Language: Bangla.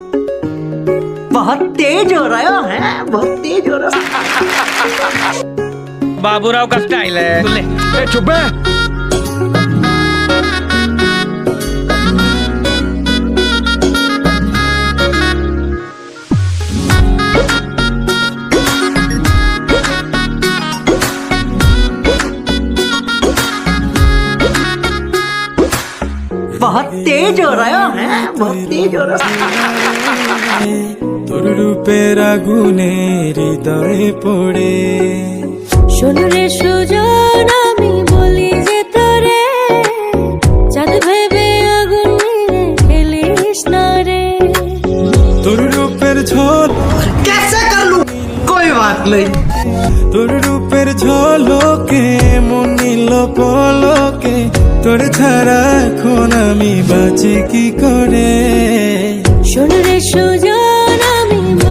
बहुत तेज हो रहा है, बहुत तेज हो रहा है। बाबूराव का स्टाइल है। चुप है। बहुत तेज हो रहा है, बहुत तेज हो रहा है। তোর রূপের আগুনে হৃদয়ে পড়ে শোন রে সুজন আমি বলি যে তোরে চাঁদ ভেবে আগুন নিয়ে খেলিস না রে। তোর রূপের ঝল कैसे कर लूं? कोई बात नहीं। তোর রূপের ঝলকে মন নিল পলকে তোর ছাড়া এখন আমি বাঁচি কি করে। শোন রে সুজন